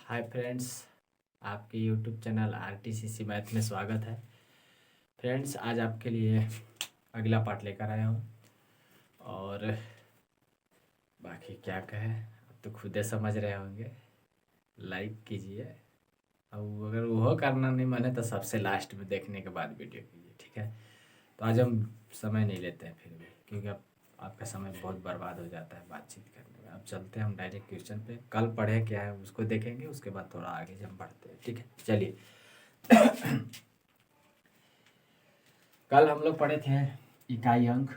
Hi friends, आपके YouTube channel RTCC math में स्वागत है। फ्रेंड्स, आज आपके लिए अगला पार्ट लेकर आया हूँ और बाकी क्या कहें, आप तो खुद ही समझ रहे होंगे। लाइक कीजिए और अगर वो करना नहीं माने तो सबसे लास्ट में देखने के बाद वीडियो कीजिए, ठीक है। तो आज हम समय नहीं लेते हैं फिर भी, क्योंकि आपका समय बहुत बर्बाद हो जाता है बातचीत करने में। अब चलते हैं हम डायरेक्ट क्वेश्चन पे। कल पढ़े क्या है उसको देखेंगे, उसके बाद थोड़ा आगे हम बढ़ते हैं, ठीक है। चलिए कल हम लोग पढ़े थे इकाई अंक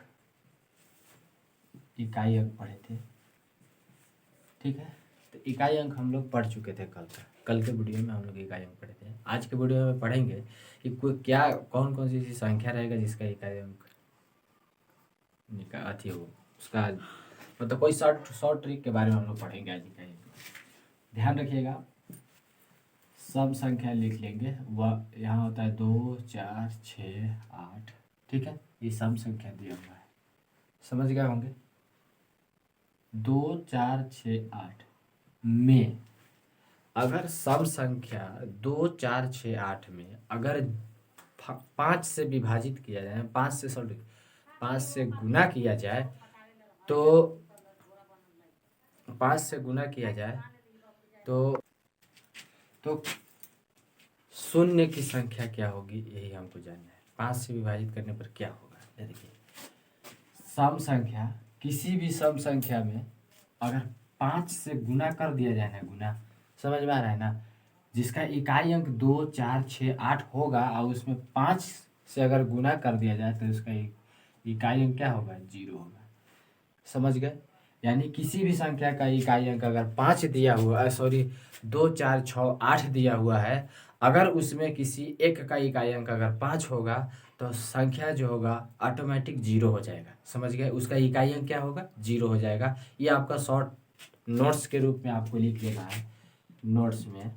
पढ़े थे, ठीक है। तो इकाई अंक हम लोग पढ़ चुके थे कल के वीडियो में हम लोग इकाई अंक पढ़े थे। आज के वीडियो में पढ़ेंगे कि कौन कौन सी संख्या रहेगा जिसका इकाई अंक अथी हो, उसका मतलब कोई शॉर्ट ट्रिक के बारे में हम लोग पढ़ेंगे आज इकाई अंक। ध्यान रखिएगा, सम संख्या लिख लेंगे। वह यहाँ होता है 2, 4, 6, 8, ठीक है। ये सम संख्या दिया हुआ है, समझ गए होंगे। 2, 4, 6, 8 में अगर सम संख्या 2, 4, 6, 8 में अगर 5 से विभाजित किया जाए, 5 से गुना किया जाए तो 5 से गुना किया जाए तो शून्य की संख्या क्या होगी, यही हमको जानना है। 5 से विभाजित करने पर क्या होगा। ये देखिए, सम संख्या, किसी भी सम संख्या में अगर 5 से गुना कर दिया जाए ना, गुना समझ में आ रहा है ना, जिसका इकाई अंक 2, 4, 6, 8 होगा और उसमें 5 से अगर गुना कर दिया जाए तो उसका इकाई अंक क्या होगा, 0 होगा। समझ गए। यानी किसी भी संख्या का इकाई अंक अगर 5 दिया हुआ है, 2, 4, 6, 8 दिया हुआ है, अगर उसमें किसी एक का इकाई अंक अगर 5 होगा तो संख्या जो होगा ऑटोमेटिक 0 हो जाएगा। समझ गए, उसका इकाई अंक क्या होगा, 0 हो जाएगा। ये आपका शॉर्ट नोट्स के रूप में आपको लिख लेना है। नोट्स में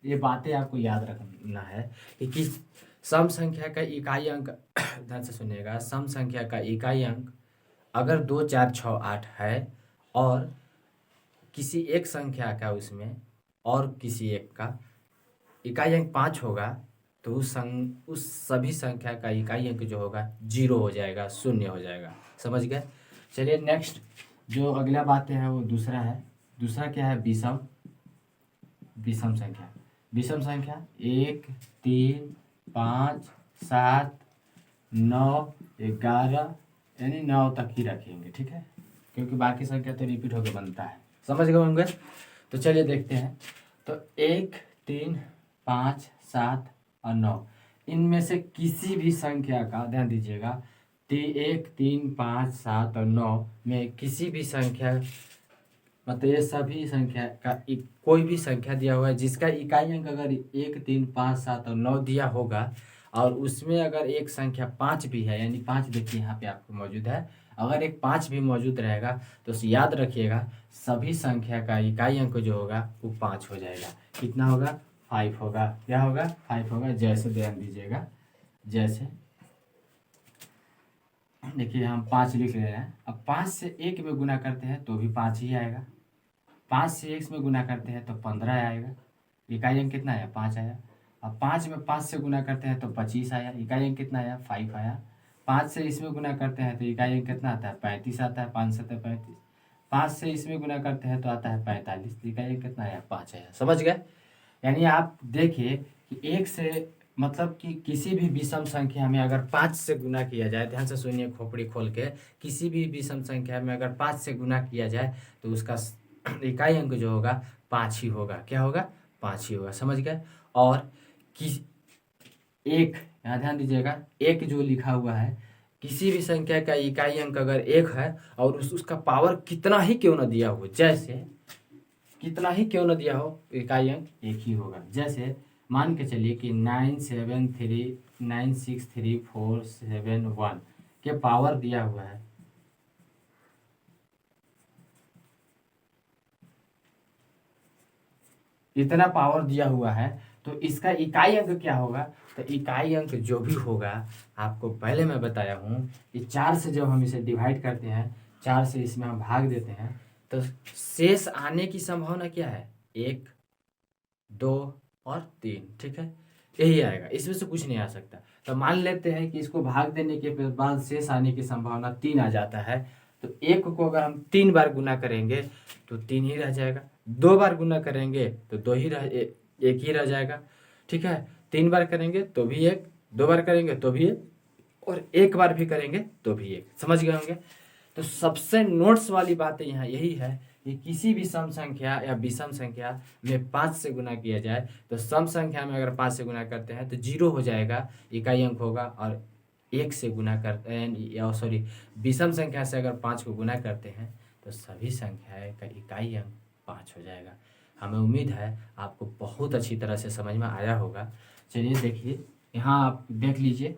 ये बातें आपको याद रखना है कि किस सम संख्या का इकाई अंक ध्यान से सुनिएगा। सम संख्या का इकाई अंक अगर 2, 4, 6, 8 है और किसी एक संख्या का उसमें और किसी एक का इकाई अंक 5 होगा तो उस सभी संख्या का इकाई अंक जो होगा 0 हो जाएगा, शून्य हो जाएगा। समझ गए। चलिए नेक्स्ट जो अगला बात है वो दूसरा है। दूसरा क्या है, विषम संख्या। विषम संख्या 1, 3, 5, 7, 9, 11 यानी 9 तक ही रखेंगे, ठीक है, क्योंकि बाकी संख्या तो रिपीट होकर बनता है। समझ गए होंगे। तो चलिए देखते हैं। तो 1, 3, 5, 7 और 9 इनमें से किसी भी संख्या का ध्यान दीजिएगा। 1, 3, 5, 7 और 9 में किसी भी संख्या, मतलब ये सभी संख्या का कोई भी संख्या दिया हुआ है जिसका इकाई अंक अगर 1, 3, 5, 7 और 9 दिया होगा और उसमें अगर एक संख्या 5 भी है, यानी 5 देखिए यहाँ पे आपको मौजूद है, अगर एक 5 भी मौजूद रहेगा तो याद रखिएगा सभी संख्या का इकाई अंक जो होगा वो 5 हो जाएगा। कितना होगा, 5 होगा। क्या होगा, 5 होगा। जैसे ध्यान दीजिएगा, जैसे देखिए हम 5 लिख ले रहे हैं। अब 5 से 1 में गुना करते हैं तो भी 5 ही आएगा। 5 से 1 में गुना करते हैं तो 15 आएगा। इकाई अंक कितना आया, 5 आया। अब 5 में 5 से गुना करते हैं तो 25 आया। इकाई अंक कितना आया, 5 आया। 5 से इसमें गुना करते हैं तो इकाई अंक कितना आता है, 35 आता है। 5 7 35। 5 से इसमें गुना करते हैं तो आता है 45। इकाई अंक कितना आया, 5 आया। समझ गए। यानी आप देखिए कि एक से मतलब कि किसी भी विषम संख्या में अगर 5 से गुना किया जाए, ध्यान से सुनिए खोपड़ी खोल के, किसी भी विषम संख्या में अगर 5 से गुना किया जाए तो उसका इकाई अंक जो होगा 5 ही होगा। क्या होगा, 5 ही होगा। समझ गए। और किस एक, यहाँ ध्यान दीजिएगा, एक जो लिखा हुआ है, किसी भी संख्या का इकाई अंक अगर 1 है और उसका पावर कितना ही क्यों ना दिया हो, जैसे कितना ही क्यों न दिया हो, इकाई अंक 1 ही होगा। जैसे मान के चलिए कि 973963471 के पावर दिया हुआ है, इतना पावर दिया हुआ है, तो इसका इकाई अंक क्या होगा। तो इकाई अंक जो भी होगा, आपको पहले मैं बताया हूँ कि 4 से जब हम इसे डिवाइड करते हैं, 4 से इसमें हम भाग देते हैं तो शेष आने की संभावना क्या है, 1। 2 और 3, ठीक है, यही आएगा, इसमें से कुछ नहीं आ सकता। तो मान लेते हैं कि इसको भाग देने के बाद शेष आने की संभावना 3 आ जाता है, तो 1 को अगर हम 3 बार गुना करेंगे तो 3 ही रह जाएगा, 2 बार गुना करेंगे तो 2 ही एक ही रह जाएगा, ठीक है, 3 बार करेंगे तो भी 1, 2 बार करेंगे तो भी 1, और 1 बार भी करेंगे तो भी 1। समझ गए होंगे। तो सबसे नोट्स वाली बात यहाँ यही है कि किसी भी सम संख्या या विषम संख्या में 5 से गुना किया जाए, तो सम संख्या में अगर 5 से गुना करते हैं तो 0 हो जाएगा, इकाई अंक होगा, और 1 से गुना करते हैं, या सॉरी, विषम संख्या से अगर 5 को गुना करते हैं तो सभी संख्याएं का इकाई अंक 5 हो जाएगा। हमें उम्मीद है आपको बहुत अच्छी तरह से समझ में आया होगा। चलिए देखिए, यहाँ आप देख लीजिए।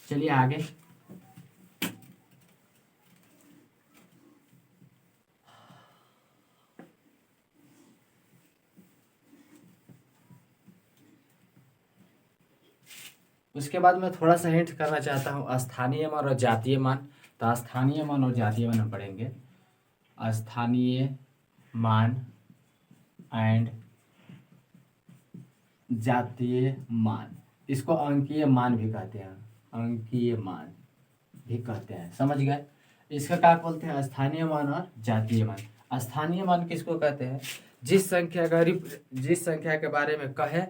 चलिए आगे। उसके बाद मैं थोड़ा सा हिंट करना चाहता हूँ स्थानीय मान और जातीय मान। तो स्थानीय मान और जातीय मान हम पढ़ेंगे। स्थानीय मान एंड जातीय मान, इसको अंकीय मान भी कहते हैं, अंकीय मान भी कहते हैं। समझ गए। इसका क्या बोलते हैं, स्थानीय मान और जातीय मान। स्थानीय मान किसको कहते हैं, जिस संख्या के बारे में कहे,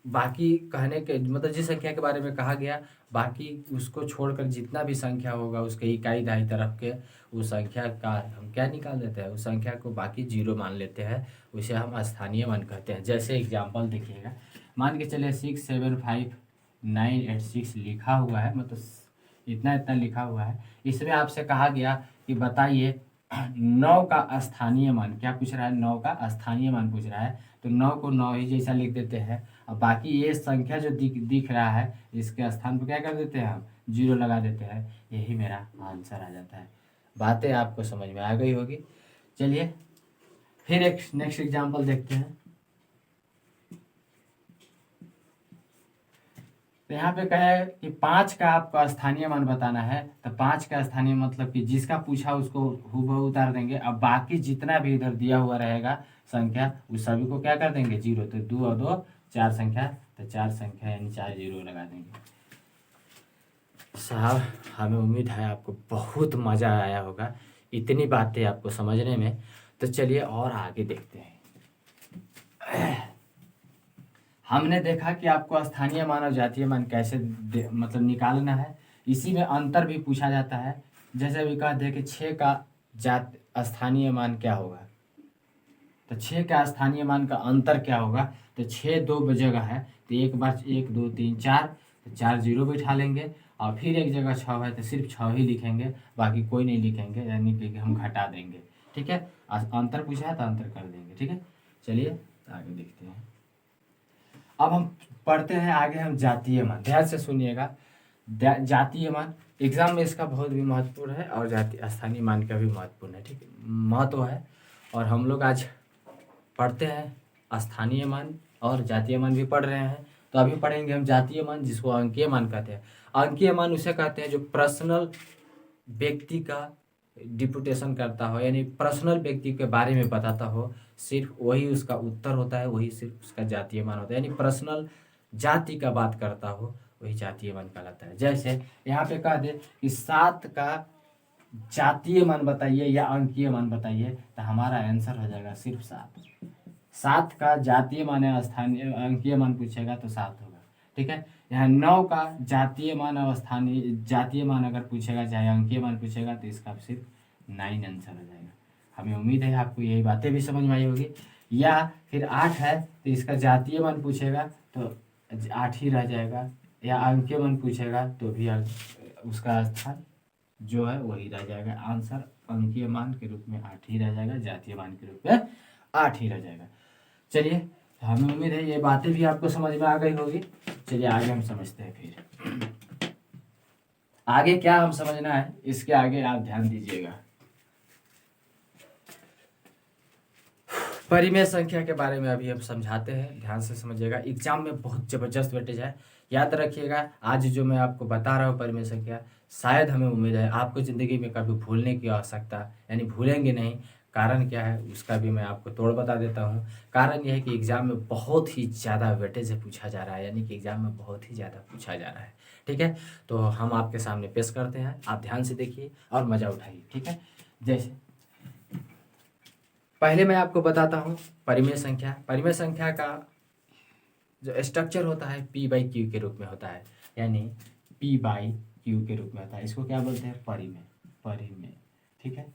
बाकी कहने के मतलब जिस संख्या के बारे में कहा गया, बाकी उसको छोड़कर जितना भी संख्या होगा उसके इकाई दाई तरफ के, उस संख्या का हम क्या निकाल देते हैं, उस संख्या को बाकी 0 मान लेते हैं, उसे हम स्थानीय मान कहते हैं। जैसे एग्जाम्पल देखिएगा, मान के चलिए 6 7 5 9 8 6 लिखा हुआ है, मतलब इतना इतना लिखा हुआ है। इसमें आपसे कहा गया कि बताइए 9 का स्थानीय मान, क्या पूछ रहा है, 9 का स्थानीय मान पूछ रहा है। तो 9 को 9 ही जैसा लिख देते हैं, और बाकी ये संख्या जो दिख रहा है इसके स्थान पर क्या कर देते हैं, हम 0 लगा देते हैं। यही मेरा आंसर आ जाता है। बातें आपको समझ में आ गई होगी। चलिए फिर एक नेक्स्ट एग्जाम्पल देखते हैं। तो यहाँ पे कहे कि 5 का आपको स्थानीय मान बताना है। तो 5 का स्थानीय मतलब कि जिसका पूछा उसको हूबहू उतार देंगे, अब बाकी जितना भी इधर दिया हुआ रहेगा संख्या, उस सभी को क्या कर देंगे 0। तो 2 और 2 4 संख्या, तो 4 संख्या यानी 4 0 लगा देंगे। साहब हमें उम्मीद है आपको बहुत मज़ा आया होगा इतनी बातें आपको समझने में। तो चलिए और आगे देखते हैं। हमने देखा कि आपको स्थानीय मान और जातीय मान कैसे मतलब निकालना है। इसी में अंतर भी पूछा जाता है। जैसे अभी कहते हैं कि 6 का स्थानीय मान क्या होगा, तो 6 का स्थानीय मान का अंतर क्या होगा। तो 6 2 जगह है, तो एक बार 1 2 3 4, तो 4 0 बैठा लेंगे, और फिर एक जगह 6 है तो सिर्फ 6 ही लिखेंगे, बाकी कोई नहीं लिखेंगे, यानी कि हम घटा देंगे। ठीक है, अंतर पूछा है तो अंतर कर देंगे। ठीक है, चलिए आगे देखते हैं। अब हम पढ़ते हैं आगे हम जातीय मान। ध्यान से सुनिएगा, जातीय मान एग्जाम में इसका बहुत भी महत्वपूर्ण है, और जातीय स्थानीय मान का भी महत्वपूर्ण है। ठीक है, महत्व है। और हम लोग आज पढ़ते हैं स्थानीय मान और जातीय मान भी पढ़ रहे हैं। तो अभी पढ़ेंगे हम जातीय मान, जिसको अंकीय मान कहते हैं। अंकीय मान उसे कहते हैं जो पर्सनल व्यक्ति का डिपुटेशन करता हो, यानी पर्सनल व्यक्ति के बारे में बताता हो, सिर्फ वही उसका उत्तर होता है, वही सिर्फ उसका जातीय मान होता है। यानी पर्सनल जाति का बात करता हो वही जातीय मान कहलाता है। जैसे यहाँ पे कह दे कि 7 का जातीय मान बताइए या अंकीय मान बताइए, तो हमारा आंसर हो जाएगा सिर्फ 7। 7 का जातीय मान या स्थानीय अंकीय मान पूछेगा तो 7 होगा। ठीक है, यहाँ 9 का जातीय मान और स्थानीय जातीय मान अगर पूछेगा, चाहे अंकीय मान पूछेगा, तो इसका सिर्फ 9 आंसर हो जाएगा। हमें उम्मीद है आपको यही बातें भी समझ में आई होगी। या फिर 8 है तो इसका जातीय मान पूछेगा तो 8 ही रह जाएगा, या अंकीय मान पूछेगा तो भी उसका स्थान जो है वही रह जाएगा। आंसर अंकीय मान के रूप में 8 ही रह जाएगा, जातीय मान के रूप में 8 ही रह जाएगा। चलिए, तो हमें उम्मीद है ये बातें भी आपको समझ में आ गई होगी। चलिए आगे हम समझते हैं। फिर आगे क्या हम समझना है, इसके आगे आप ध्यान दीजिएगा। परिमेय संख्या के बारे में अभी हम समझाते हैं, ध्यान से समझिएगा। एग्जाम में बहुत जबरदस्त वेटेज है, याद रखिएगा। आज जो मैं आपको बता रहा हूँ परिमेय संख्या, शायद हमें उम्मीद है आपको ज़िंदगी में कभी भूलने की आवश्यकता, यानी भूलेंगे नहीं, कारण क्या है उसका भी मैं आपको तोड़ बता देता हूँ। कारण यह है कि एग्ज़ाम में बहुत ही ज़्यादा वेटेज से पूछा जा रहा है, यानी कि एग्ज़ाम में बहुत ही ज़्यादा पूछा जा रहा है। ठीक है, तो हम आपके सामने पेश करते हैं, आप ध्यान से देखिए और मज़ा उठाइए। ठीक है, जैसे पहले मैं आपको बताता हूँ परिमेय संख्या। परिमेय संख्या का जो स्ट्रक्चर होता है P/Q के रूप में होता है, यानी P/Q के रूप में होता है। इसको क्या बोलते हैं? परिमेय। परिमेय, ठीक है,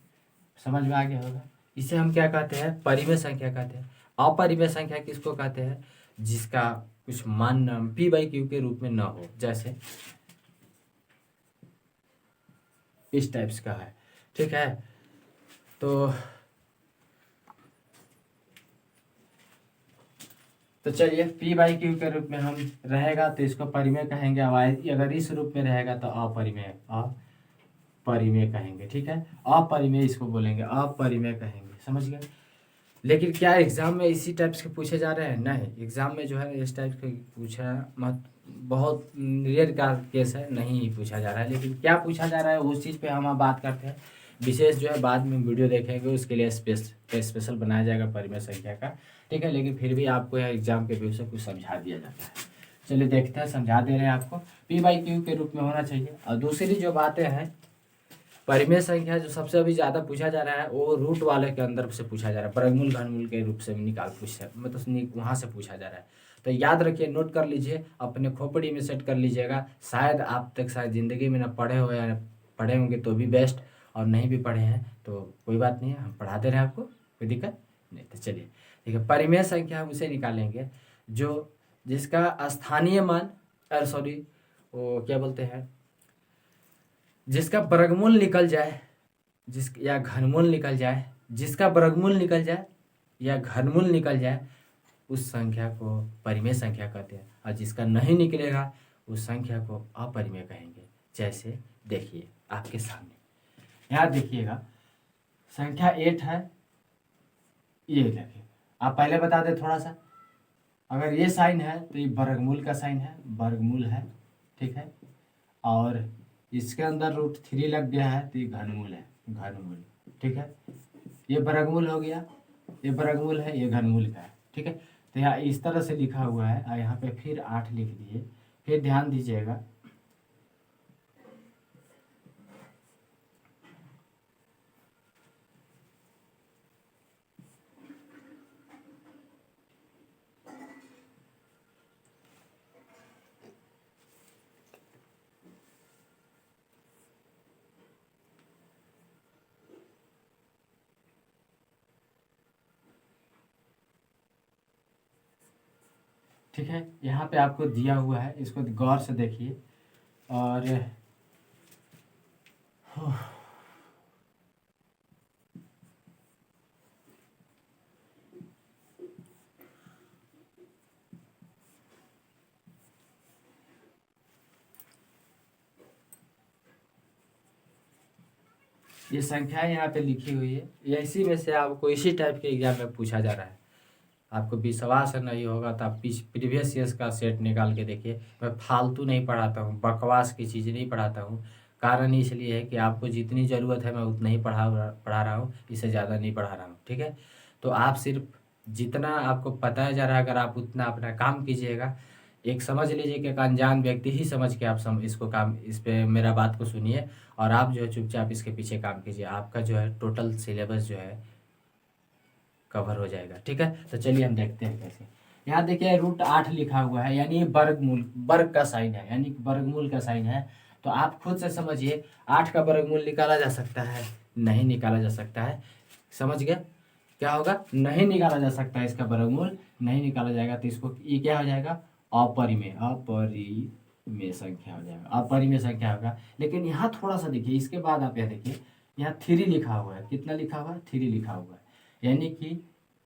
समझ में आ गया होगा। इसे हम क्या कहते हैं? परिमेय संख्या कहते हैं। अपरिमेय संख्या किसको कहते हैं? जिसका कुछ मान P/Q के रूप में न हो, जैसे इस टाइप्स का है। ठीक है, तो चलिए P/Q के रूप में हम रहेगा तो इसको परिमेय कहेंगे। अगर इस रूप में रहेगा तो अपरिमेय, अपरिमेय कहेंगे। ठीक है, अपरिमेय इसको बोलेंगे, अपरिमेय कहेंगे, समझ गए। लेकिन क्या एग्जाम में इसी टाइप्स के पूछे जा रहे हैं? नहीं, एग्जाम में जो है इस टाइप के पूछा मत, बहुत रेयर का केस है, नहीं ही पूछा जा रहा है। लेकिन क्या पूछा जा रहा है उस चीज़ पे हम बात करते हैं। विशेष जो है बाद में वीडियो देखेंगे, उसके लिए स्पेशल बनाया जाएगा परिमेय संख्या का। ठीक है, लेकिन फिर भी आपको यह एग्जाम के व्यू से कुछ समझा दिया जाता है। चलिए देखते हैं, समझा दे रहे हैं आपको। P/Q के रूप में होना चाहिए। और दूसरी जो बातें हैं, परिमेय संख्या जो सबसे अभी ज़्यादा पूछा जा रहा है वो रूट वाले के अंदर से पूछा जा रहा है, वर्गमूल घनमूल के रूप से निकाल मतलब वहाँ से पूछा जा रहा है। तो याद रखिए, नोट कर लीजिए, अपने खोपड़ी में सेट कर लीजिएगा। शायद आप तक शायद ज़िंदगी में ना पढ़े हो या पढ़े होंगे तो भी बेस्ट, और नहीं भी पढ़े हैं तो कोई बात नहीं है, हम पढ़ा दे रहे हैं आपको, कोई दिक्कत नहीं। तो चलिए ठीक है, परिमेय संख्या हम उसे निकालेंगे जो जिसका स्थानीय मान सॉरी वो क्या बोलते हैं, जिसका वर्गमूल निकल जाए, या घनमूल निकल जाए, जिसका वर्गमूल निकल जाए या घनमूल निकल जाए उस संख्या को परिमेय संख्या कहते हैं। और जिसका नहीं निकलेगा उस संख्या को अपरिमेय कहेंगे। जैसे देखिए आपके सामने, यहाँ देखिएगा संख्या 8 है, ये देखिए। आप पहले बता दें थोड़ा सा, अगर ये साइन है तो ये वर्गमूल का साइन है, वर्गमूल है। ठीक है, और इसके अंदर √3 लग गया है तो ये घनमूल है, घनमूल। ठीक है, ये वर्गमूल हो गया, ये वर्गमूल है, ये घनमूल का है। ठीक है, तो यहाँ इस तरह से लिखा हुआ है और यहाँ पे फिर 8 लिख दिए। फिर ध्यान दीजिएगा, ठीक है, यहाँ पे आपको दिया हुआ है, इसको गौर से देखिए। और ये संख्या यहाँ पे लिखी हुई है, ये इसी में से आपको इसी टाइप के एग्जाम में पूछा जा रहा है। आपको विश्वास नहीं होगा तो आप प्रीवियस ईयर्स का सेट निकाल के देखिए। मैं फालतू नहीं पढ़ाता हूँ, बकवास की चीज़ नहीं पढ़ाता हूँ। कारण इसलिए है कि आपको जितनी ज़रूरत है मैं उतना ही पढ़ा रहा हूँ, इससे ज़्यादा नहीं पढ़ा रहा हूँ। ठीक है, तो आप सिर्फ जितना आपको बताया जा रहा है, अगर आप उतना अपना काम कीजिएगा, एक समझ लीजिए कि एक अनजान व्यक्ति ही समझ के आप इसको काम, इस पे मेरा बात को सुनिए और आप जो है चुपचाप इसके पीछे काम कीजिए। आपका जो है टोटल सिलेबस जो है कवर हो जाएगा। ठीक है, तो चलिए हम देखते हैं कैसे। यहाँ देखिए √8 लिखा हुआ है, यानी वर्गमूल, वर्ग का साइन है, यानी वर्गमूल का साइन है। तो आप खुद से समझिए, 8 का वर्गमूल निकाला जा सकता है? नहीं निकाला जा सकता है। समझ गए? क्या होगा? नहीं निकाला जा सकता है, इसका वर्गमूल नहीं निकाला जाएगा। तो इसको ये क्या हो जाएगा? अपरिमेय, अपरिमेय संख्या हो जाएगा, अपरिमेय संख्या होगा। लेकिन यहाँ थोड़ा सा देखिए, इसके बाद आप यह देखिए, यहाँ 3 लिखा हुआ है। कितना लिखा हुआ है? 3 लिखा हुआ है, यानी कि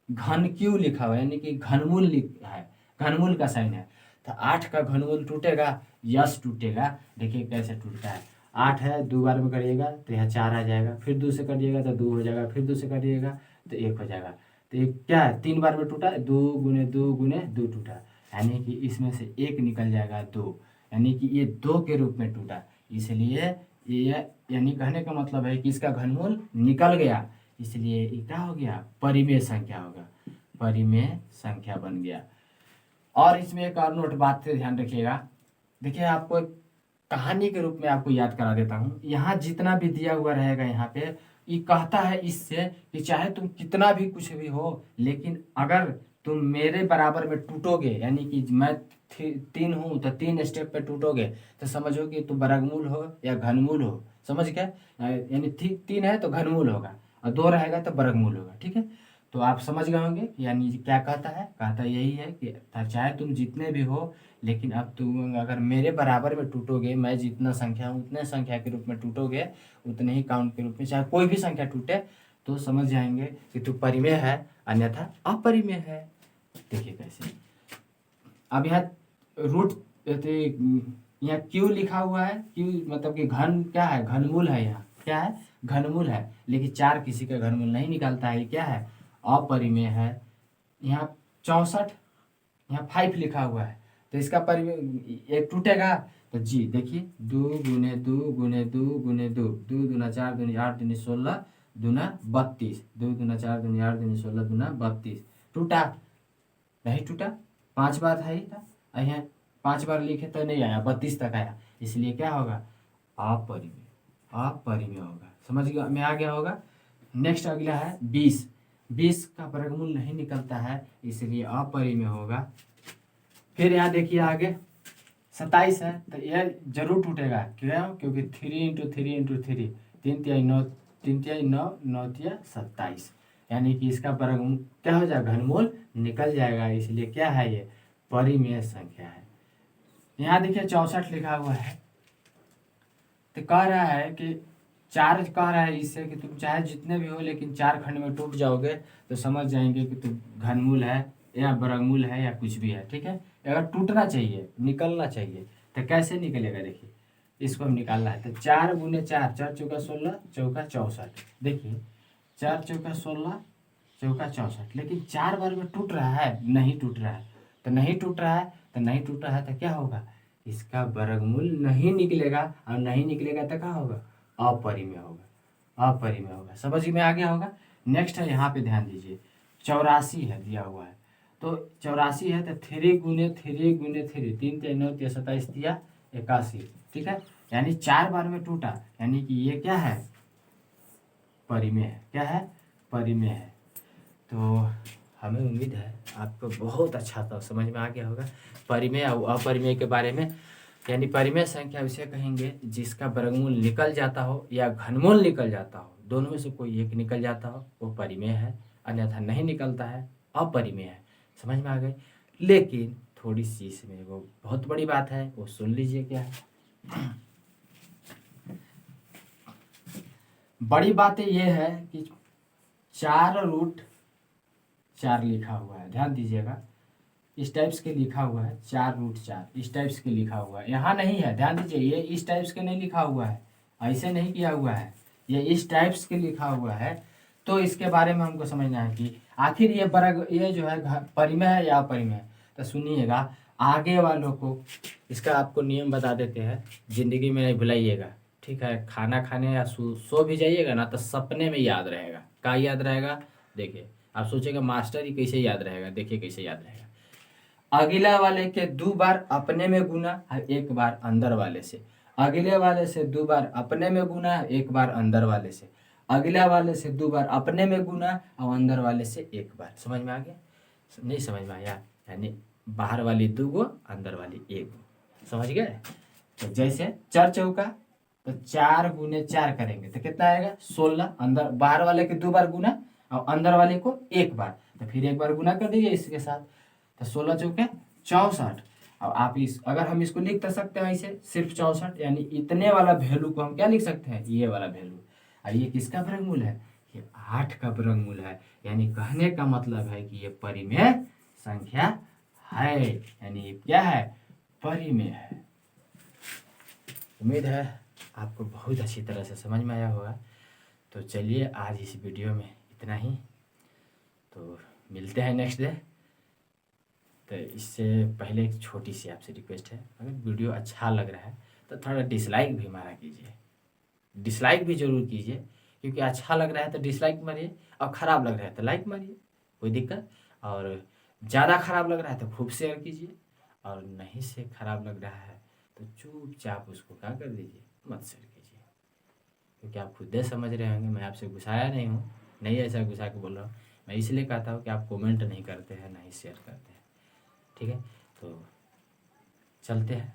घन क्यू लिखा हुआ है, यानी कि घनमूल लिखा है, घनमूल का साइन है। तो 8 का घनमूल टूटेगा? यस टूटेगा। देखिए कैसे टूटता है। 8 है, 2 बार में करिएगा तो यहाँ 4 आ जाएगा, फिर 2 से करिएगा तो 2 हो जाएगा, फिर 2 से करिएगा तो 1 हो जाएगा। तो ये क्या है? 3 बार में टूटा, 2 गुने 2 गुने 2 टूटा, यानी कि इसमें से 1 निकल जाएगा 2, यानी कि ये 2 के रूप में टूटा। इसलिए ये, यानी कहने का मतलब है कि इसका घनमूल निकल गया, इसलिए ये क्या हो गया, परिमेय संख्या होगा, परिमेय संख्या बन गया। और इसमें एक और नोट बात से ध्यान रखिएगा, देखिए आपको एक कहानी के रूप में आपको याद करा देता हूँ। यहाँ जितना भी दिया हुआ रहेगा यहाँ पे, ये कहता है इससे कि चाहे तुम कितना भी कुछ भी हो, लेकिन अगर तुम मेरे बराबर में टूटोगे, यानी कि मैं 3 हूँ तो 3 स्टेप पे टूटोगे, तो समझो कि तुम वर्गमूल हो या घनमूल हो, समझ गए। यानी 3 है तो घनमूल होगा, और 2 रहेगा तो वर्गमूल होगा, ठीक है। तो आप समझ गए होंगे यानी क्या कहता यही है कि चाहे तुम जितने भी हो, लेकिन अब तुम अगर मेरे बराबर में टूटोगे, मैं जितना संख्या हूँ उतने संख्या के रूप में टूटोगे, उतने ही काउंट के रूप में, चाहे कोई भी संख्या टूटे, तो समझ जाएंगे कि तू परिमेय है, अन्यथा अपरिमेय है। देखिए कैसे, अब यहाँ रूट, यहाँ क्यू लिखा हुआ है, क्यू मतलब कि घन क्या है, घनमूल है, यहाँ क्या है, घनमूल है, लेकिन 4 किसी का घनमूल नहीं निकलता है, ये क्या है, अपरिमेय है। यहाँ 64, यहाँ 5 लिखा हुआ है, तो इसका परिमेय एक टूटेगा, तो जी देखिए 2 गुने 2 गुने 2 गुने 2, 2 दूना 4 दूनी 8 दूनी 16 दूना 32, 2 दूना 4 दूनी 8 दूनी 16 दूना 32, टूटा नहीं टूटा, 5 बार है ही था, यहाँ 5 बार लिखे तो नहीं आया, 32 तक आया, इसलिए क्या होगा, अपरिमेय, अपरिमेय होगा, समझ गया में आ गया होगा। नेक्स्ट अगला है 20, 20 का वर्गमूल नहीं निकलता है, इसलिए अपरिमेय होगा। फिर यहाँ देखिए आगे 27 है, तो यह जरूर टूटेगा, क्यों, क्योंकि 3 × 3 × 3, 3 तिहाई 9, 3 तिहाई 9, 9 तिया 27, यानी कि इसका वर्गमूल क्या हो जाएगा, घनमूल निकल जाएगा, इसलिए क्या है, ये परिमेय संख्या है। यहाँ देखिए 64 लिखा हुआ है, तो कह रहा है कि 4 कह रहा है इससे कि तुम चाहे जितने भी हो, लेकिन 4 खंड में टूट जाओगे, तो समझ जाएंगे कि तुम घनमूल है या वर्गमूल है या कुछ भी है, ठीक है। अगर टूटना चाहिए, निकलना चाहिए, तो कैसे निकलेगा, देखिए इसको हम निकालना है, तो 4 गुने 4, 4 चौका 16, चौका 64, देखिए 4 चौका 16, चौका 64, लेकिन 4 बार में टूट रहा है, नहीं टूट रहा है, तो नहीं टूट रहा है, तो नहीं टूट रहा है, तो क्या होगा, इसका वर्गमूल नहीं निकलेगा, और नहीं निकलेगा तो क्या होगा, अपरिमेय होगा, अपरिमेय होगा, समझ में आ गया होगा। नेक्स्ट है, यहाँ पे ध्यान दीजिए, 84 है दिया हुआ है, तो 84 है, तो 3 गुने 3 गुने 3, 3 तिया 9 तिया 27 तिया 81, ठीक है, यानी 4 बार में टूटा, यानी कि ये क्या है, परिमेय है, क्या है, परिमेय है। तो हमें उम्मीद है आपको बहुत अच्छा तो समझ में आ गया होगा परिमेय और अपरिमेय के बारे में। यानी परिमेय संख्या उसे कहेंगे जिसका वर्गमूल निकल जाता हो या घनमूल निकल जाता हो, दोनों में से कोई एक निकल जाता हो, वो परिमेय है, अन्यथा नहीं निकलता है, अपरिमेय है। समझ में आ गई, लेकिन थोड़ी सी इसमें वो बहुत बड़ी बात है, वो सुन लीजिए क्या है। बड़ी बात ये है कि 4√4 लिखा हुआ है, ध्यान दीजिएगा, इस टाइप्स के लिखा हुआ है, 4√4 इस टाइप्स के लिखा हुआ है, यहाँ नहीं है, ध्यान दीजिए, ये इस टाइप्स के नहीं लिखा हुआ है, ऐसे नहीं किया हुआ है, ये इस टाइप्स के लिखा हुआ है। तो इसके बारे में हमको समझना है कि आखिर ये जो है परिमेय है या अपरिमेय है। तो सुनिएगा, आगे वालों को इसका आपको नियम बता देते हैं, जिंदगी में नहीं भुलाइएगा, ठीक है। खाना खाने या सो भी जाइएगा ना, तो सपने में याद रहेगा, क्या याद रहेगा, देखिए आप सोचेगा मास्टर ही कैसे याद रहेगा, देखिए कैसे याद रहेगा, अगला वाले के 2 बार अपने में गुना और 1 बार अंदर वाले से, अगले वाले से 2 बार अपने में गुना 1 बार अंदर वाले से, अगला वाले से 2 बार अपने में गुना और अंदर वाले से 1 बार। समझ में आ गया, नहीं समझ में आया, यानी बाहर वाली 2 गो, अंदर वाली 1 गो, समझ गए। तो जैसे 4 चौका, तो 4 गुने 4 करेंगे तो कितना आएगा, 16, अंदर बाहर वाले के 2 बार गुना और अंदर वाले को 1 बार, तो फिर 1 बार गुना कर दीजिए इसके साथ, तो 16 चौके 64। अब आप अगर हम इसको लिख सकते हैं ऐसे सिर्फ 64, यानी इतने वाला वैल्यू को हम क्या लिख सकते हैं, ये वाला वैल्यू, और ये किसका वर्गमूल है, ये 8 का वर्गमूल है। यानी कहने का मतलब है कि ये परिमेय संख्या है, यानी क्या है, परिमेय है। उम्मीद है आपको बहुत अच्छी तरह से समझ में आया होगा। तो चलिए आज इस वीडियो में इतना ही, तो मिलते हैं नेक्स्ट डे। तो इससे पहले एक छोटी सी आपसे रिक्वेस्ट है, अगर वीडियो अच्छा लग रहा है तो थोड़ा डिसलाइक भी मारा कीजिए, डिसलाइक भी ज़रूर कीजिए, क्योंकि अच्छा लग रहा है तो डिसलाइक मारिए और ख़राब लग रहा है तो लाइक मारिए, कोई दिक्कत। और ज़्यादा ख़राब लग रहा है तो खूब शेयर कीजिए, और नहीं से ख़राब लग रहा है तो चुपचाप उसको क्या कर दीजिए, मत शेयर कीजिए। क्योंकि आप खुद ही समझ रहे होंगे, मैं आपसे गुस्साया नहीं हूँ, नहीं ऐसा गुस्सा के बोल रहा हूँ। मैं इसलिए कहता हूँ कि आप कमेंट नहीं करते हैं, नहीं शेयर करते हैं। ठीक है, तो चलते हैं।